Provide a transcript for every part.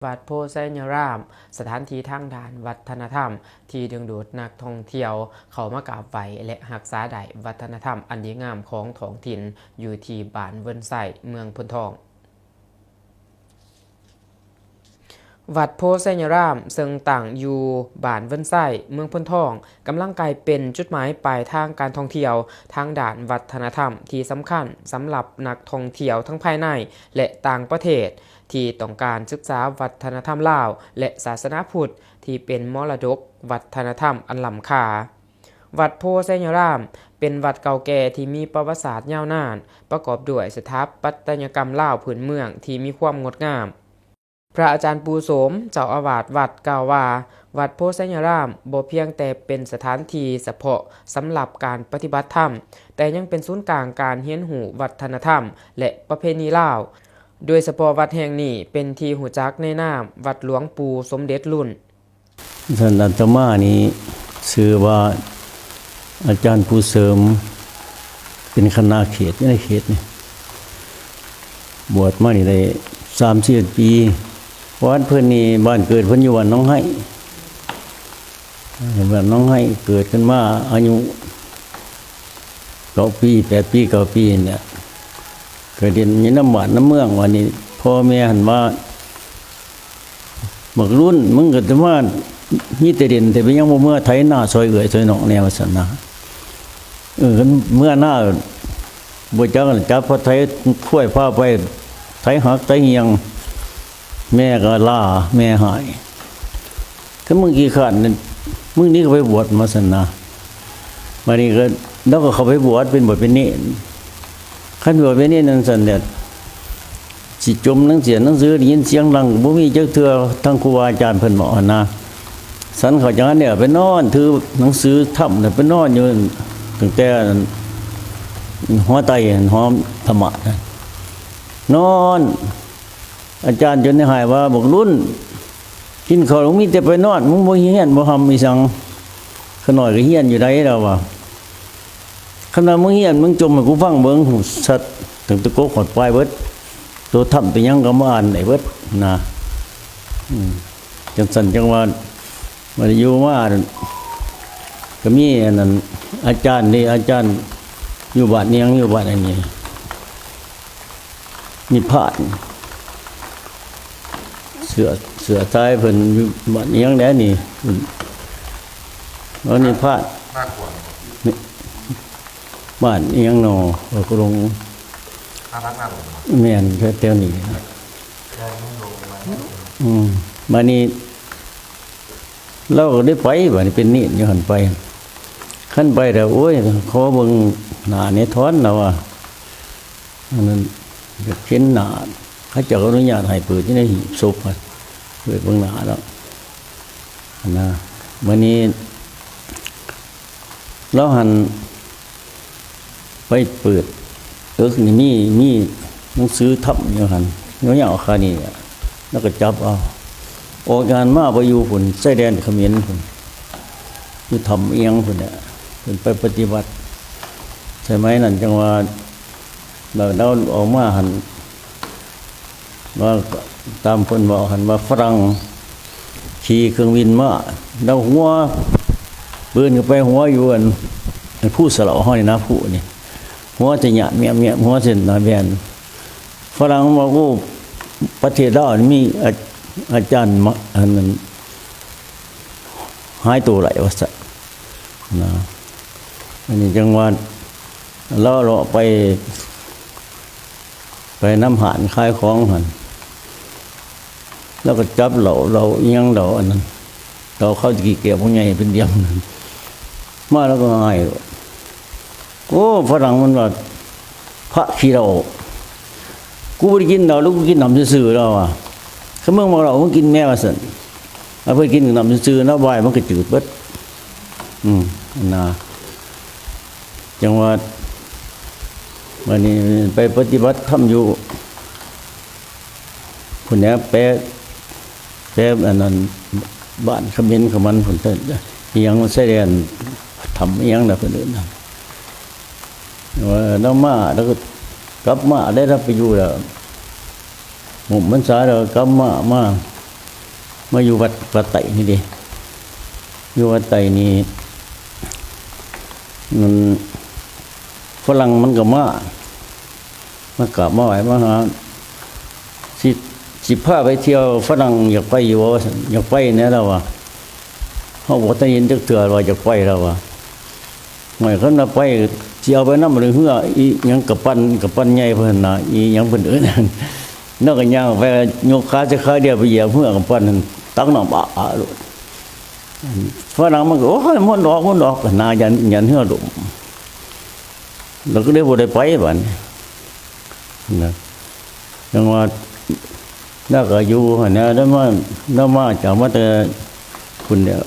วัดโพไซยรามสถานที่ทางด้านวัฒนธรรมที่ดึงดูดนักท่องเที่ยวเข้ามากราบไหว้และรักษาได้วัฒนธรรมอันดีงามของท้องถิ่นอยู่ที่บ้านเวิ้นไส้เมืองพุนทองวัดโพไซยรามซึ่งตั้งอยู่บ้านเวิ้นไส้เมืองพุนทองกำลังกลายเป็นจุดหมายปลายทางการท่องเที่ยวทางด้านวัฒนธรรมที่สำคัญสำหรับนักท่องเที่ยวทั้งภายในและต่างประเทศที่ต้องการศึกษาวัฒนธรรมลาวและศาสนาพุทธที่เป็นมรดกวัฒนธรรมอันล้ำค่าวัดโพไซยรามเป็นวัดเก่าแก่ที่มีประวัติศาสตร์ยาวนานประกอบด้วยสถาปัตยกรรมลาวพื้นเมืองที่มีความงดงามพระอาจารย์ปูโสมเจ้าอาวาสวัดกล่าวว่าวัดโพไซยรามบ่เพียงแต่เป็นสถานที่เฉพาะสำหรับการปฏิบัติธรรมแต่ยังเป็นศูนย์กลางการเรียนรู้วัฒนธรรมและประเพณีลาวโดยเฉพาะวัดแห่งนี้เป็นที่หูจักในนามวัดหลวงปู่สมเด็จรุ่นท่านอาตมานี้ชื่อว่าอาจารย์ผู้เสริมเป็นคณะเขตในเขตนี่บวชมานี่ได้30 ปีวัดเพิ่นนี่บ้านเกิดเพิ่นอยู่วัดน้องไห้บ้านน้องไห้เกิดขึ้นมาอายุ9 ปี 8 ปี 9 ปีเนี่ยเกิดเรียนอยู่น้ำบ้านน้ำเมืองวันนี้พ่อแม่หันว่าบักรุ่นมึงก็จะว่ามีแต่เด่นแต่ไปยังบ่เมื่อไถหน้าซอยเอื้อยซอยน้องแนวซั่นนะเมื่อหน้าบ่จักจับพอไถถ้วยผ้าไปไถหักไถเหียงแม่ก็ลาแม่หายถ้ามึงกี่ขันมึงนี่ก็ไปบวชมาซั่นนะบัดนี้ก็แล้วก็เข้าไปบวชเป็นบวชเป็นเณรคันบวชเป็นเณรนั่นซั่นเนี่ยสิจมหนังเสียหนังสือได้ยินเสียงดังบ่มีจักเทื่อทั้งครูอาจารย์เพิ่นบอกนะสันเขาจังนั้นเนี่ยไปนอนถือหนังสือถ้ำเนี่ยไปนอนอยู่ตั้งแต่หัวไตหอมธรรมะนอนอาจารย์จนได้หายว่าบอกรุ่นกินข้าวมีแต่ไปนอนมึงบ่เฮียนบ่ทำอีสังขน้อยก็เฮียนอยู่ได้แล้วว่าขณะมึงเฮียนมึงจมให้กูฟังเบิ่งสัตว์ถึงตะโกกหอดปลายเบิดตัวถ้ำไปยังก็มาอ่านได้เบิดนะจังซั่นจังว่ามันอยู่มาก็มีอันนั้นอาจารย์นี่อาจารย์อยู่บ้านเนียงอยู่บ้านอันนี้นิพพานเสือตายเพิ่นอยู่บ้านเนียงแล้วนี่แล้วนิพพานบ้านเนียงนอก็ลงแม่นแถวนี้มานี่เราก็ได้ไปบัดนี้เป็นนี่อยู่หั่นไปขั้นไปแล้วโอ้ยขอเบิ่งหน้าในท้อนแล้วว่าอันนั้นอยากเห็นหน้าเขาเจ้าอนุญาตให้เปิดที่ในหีบศพเปิดเบิ่งหน้าแล้วนะมื้อนี้เราหันไปเปิดนี่มีหนังสือทับอยู่หั่นยาวๆคานี่แล้วก็จับเอาออกงานมาไปอยู่พุ่นชายแดนเขมรพุ่นอยู่ทำเอียงพุ่นเนี่ยเพิ่นไปปฏิบัติใช่ไหมนั่นจังว่าเราออกมาหันว่าตามเพิ่นบอกหันว่าฝรั่งขี่เครื่องบินมาเราหัวปืนก็ไปหัวอยู่อันผู้สลาเฮานี่นะผู้นี่หัวจะหยะเมียหัวเส้นนาแบนฝรั่งบอกว่าประเทศเรามีอาจารย์อันนั้นหายตัวไหลว่าซะนะอันนี้จังหวัดเราไปน้ำหานคายของหันแล้วก็จับเราเอียงเราอันนั้นเราเข้ากี่เกี่ยวพวกใหญ่เป็นเดียมนั้นมาแล้วก็หายโอ้ฝรั่งมันว่าพระขี้เรากูไม่ได้กินเราลูกกูกินน้ำซื่อๆเราอ่ะเขาเมื่อมาเรามึงกินแม่มาสั่นเอาไปกินน้ำซื่อๆน้ำวายมันก็จืดเบิดนะจังหวัดวันนี้ไปปฏิบัติธรรมอยู่คนนี้แปะอันนั้นบ้านเขมรของมันคนเต้นยังมันแสดงทำยังนะคนอื่นนะว่าน้ำมาแล้วก็กลับมาได้รับไปอยู่แล้วหมุ่มมันสายแล้วกลับมา มาอยู่วัดไต่นี่ดิอยู่วัดไต่นี่มันฝรั่งมันก็มากราบมาไหว้มาหาสิพาไปเที่ยวฝรั่งอยากไปอยู่ว่าอยากไปเนี่ยแล้วว่าเฮาบ่ได้ยินจักเทื่อว่าอยากไปแล้วว่าหมายคันว่าไปสิเอาไปนำหรือเฮืออีหยังกับปั้นใหญ่เพิ่นน่ะอีหยังเพิ่นเอิ้นนอกก็ย่างไปยกขาจะขาเดียวไปเหยียบเฮือกับปั้นตักน้ำอาโลดฝรั่งมันก็โอ้ยมันดอกก็น่ายันเฮือดมแล้วก็ได้บ่ได้ไปบัดนี้นะจังว่าน่าก็อยู่หั่นนะได้มาจากมาแต่คุณเดียว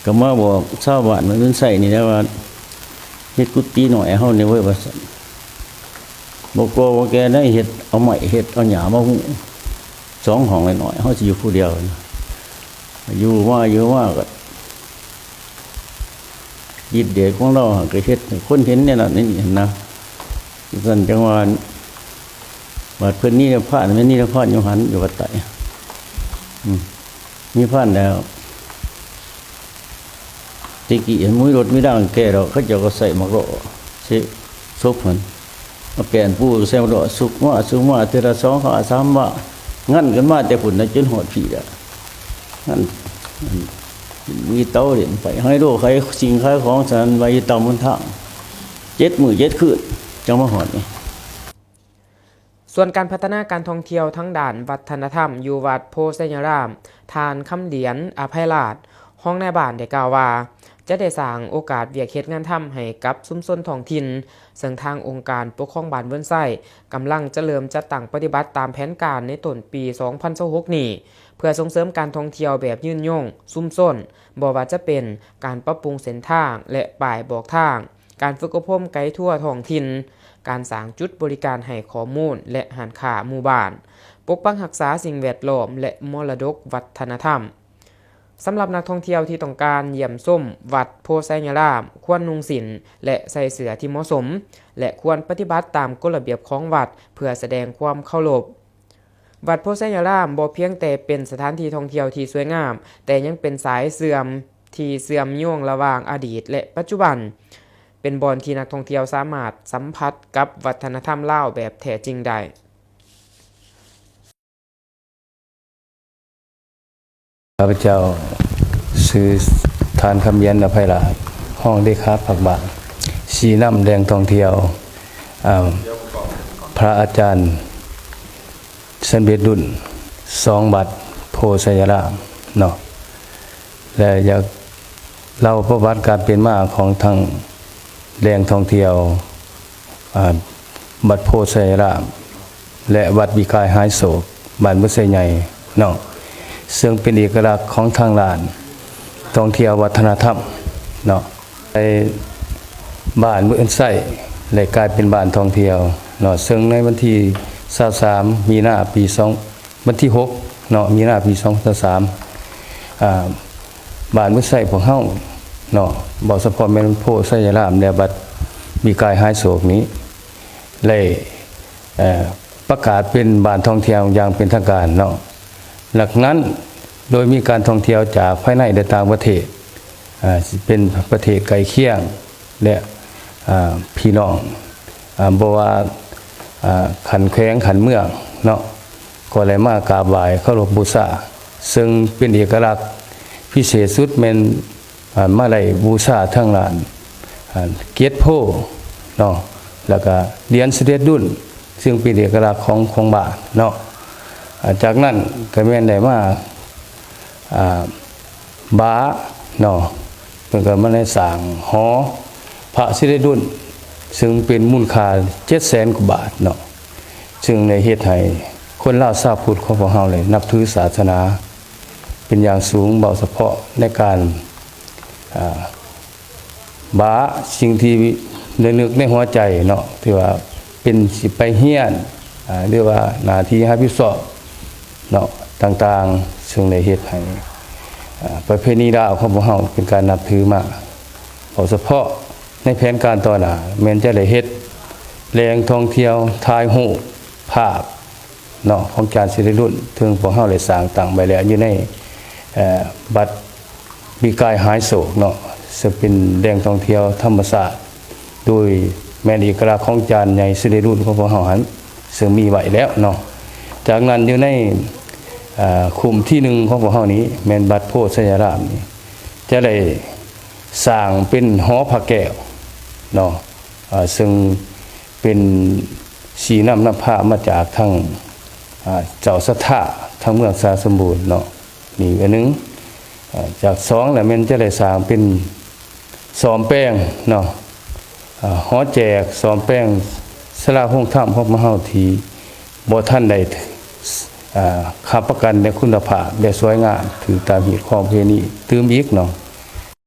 ก็มาบอกชาวบ้านมันใส่นี่นะว่าเฮ็ดกุฏิหน่อยเฮานี่เว้ยว่าซั่นบ่กลัวว่าแกได้เฮ็ดเอาไม้เฮ็ดเอาหญ้ามาหุ้ม2ห้องน้อยๆเฮาสิอยู่ผู้เดียวนะอยู่ว่าก็ยิดเด็กของเราก็เฮ็ดให้คนเห็นเนี่ยน่ะนี่นะซั่นจังว่าบัดเพิ่นนี่พระนี่พระอยู่หันอยู่วัดไตมีพระแล้วตะกี้มุ้ยรถไม่ดังแก่ดอกเขาเจ้าก็ใส่หมากโรสิซุกมันมาแก่นปูใส่หมากโรสุกมาเทื่อละ2ข้อ3ว่างั้นกันมาแต่พุ่นน่ะจนฮอดพี่อ่ะงั้นมีเตาเด่นไปให้โลใครสิ่งขายของสันไว้ตามบนทาง7 มื้อ 7 คืนจังมาฮอดนี่ส่วนการพัฒนาการท่องเที่ยวทั้งด่านวัฒนธรรมอยู่วัดโพไซยรามทานคำเหรียญอภัยราชห้องในบ้านได้กล่าวว่าจะได้สร้างโอกาสเวียกเฮ็ดงานทำให้กับชุมชนท้องถิ่นซึ่งทางองค์การปกครองบ้านเวิ้นไส้กำลังจะเริ่มจัดตั้งปฏิบัติตามแผนการในต้นปี 2026 นี้เพื่อส่งเสริมการท่องเที่ยวแบบยืนยงชุมชนบ่ว่าจะเป็นการปรับปรุงเส้นทางและป้ายบอกทางการฝึกอบรมไกด์ทัวร์ท้องถิ่นการสร้างจุดบริการให้ข้อมูลและหารค้าหมู่บ้านปกปักรักษาสิ่งแวดล้อมและมรดกวัฒนธรรมสำหรับนักท่องเที่ยวที่ต้องการเยี่ยมชมวัดโพไซยรามควรนุ่งสินและใส่เสื้อที่เหมาะสมและควรปฏิบัติตามกฎระเบียบของวัดเพื่อแสดงความเคารพวัดโพไซยรามบ่เพียงแต่เป็นสถานที่ท่องเที่ยวที่สวยงามแต่ยังเป็นสายเสื่อมที่เชื่อมโยงระหว่างอดีตและปัจจุบันเป็นบ่อนที่นักท่องเที่ยวสามารถสัมผัสกับวัฒนธรรมลาวแบบแท้จริงได้ข้าพเจ้าซื้อทานคำเย็นอภัยราชห้องได้ค้าผักบาทสีน้ำแดงท่องเที่ยวพระอาจารย์เสนเบ็ดดุล2 บัตรโพไซยรามเนาะและอยากเล่าประวัติการเป็นมาของทางแดงท่องเที่ยวบัตรโพไซยรามและวัดวิกายหายโศกบ้านมุไซใหญ่เนาะซึ่งเป็นเอกลักษณ์ของทางด่านท่องเที่ยววัฒนธรรมเนาะในบ้านเมืองไส้เลยกลายเป็นบ้านท่องเที่ยวเนาะซึ่งในวันที่23มีนาปี2วันที่6เนาะมีนาปี2023บ้านเมืองไส้ของเฮาเนาะบ่เฉพาะแม่นโพไซยรามและบัดมีกายหายโศกนี้เลยประกาศเป็นบ้านท่องเที่ยวอย่างเป็นทางการเนาะหลักนั้นโดยมีการท่องเที่ยวจากภายในและต่างประเทศเป็นประเทศใกล้เคียงและพี่น้องบ่ว่าขันแขวงขันเมืองเนาะก็เลยมากราบไหว้เคารพบูชาซึ่งเป็นเอกลักษณ์พิเศษสุดแม่นมาไล่บูชาทั้งหลานเกียรติโพเนาะแล้วก็เหรียญเสด็จดุลซึ่งเป็นเอกลักษณ์ของบ้านเนาะจากนั้นก็แม่นได้มาบาเนาะเพิ่นก็มาได้สร้างหอพระสิริดุลซึ่งเป็นมูลค่า 700,000 กว่าบาทเนาะซึ่งในเฮ็ดให้คนลาวชาวพุทธของพวกเฮาเลยนับถือศาสนาเป็นอย่างสูงเบาเฉพาะในการบาสิ่งที่นึกในหัวใจเนาะที่ว่าเป็นสิไปเฮียนหรือว่าหน้าที่รับผิดชอบเนาะต่างๆซึ่งได้เฮ็ดให้ประเพณีลาวของพวกเฮาเป็นการนับถือมากเฉพาะในแผนการต่อหน้าแม้นจะได้เฮ็ดแหล่งท่องเที่ยวถ่ายรูปภาพ เนาะของจานสิริรุ่นถึงพวกเฮาได้สร้างตั้งไว้แล้วอยู่ในบัตรมีกายหายโศกเนาะซึ่งเป็นแหล่งท่องเที่ยวธรรมศาสตร์โดยแม่นเอกลักษณ์ของจานใหญ่สิริรุ่นของพวกเฮาหันซึ่งมีไว้แล้วเนาะจากนั้นอยู่ในคุมที่หนึ่งของพวกเฮานี้แม่นบัตรโพธิสัญรามนี่จะได้สร้างเป็นหอพระแก้วเนาะซึ่งเป็นสีน้ำพระมาจากทางเจ้าสถาทางเมืองสาสมบูรณ์เนาะนี่อันนึงจาก2แล้วแม่นจะได้สร้างเป็นซ้อมแป้งเนาะหอแจกซ้อมแป้งศาลาห้องถ้ำของมหาวิทยาลัยบ่ทันได้ค้ำประกันในคุณภาพแบบสวยงามถือตามหีบของประเพณีตื่มอีกเนาะ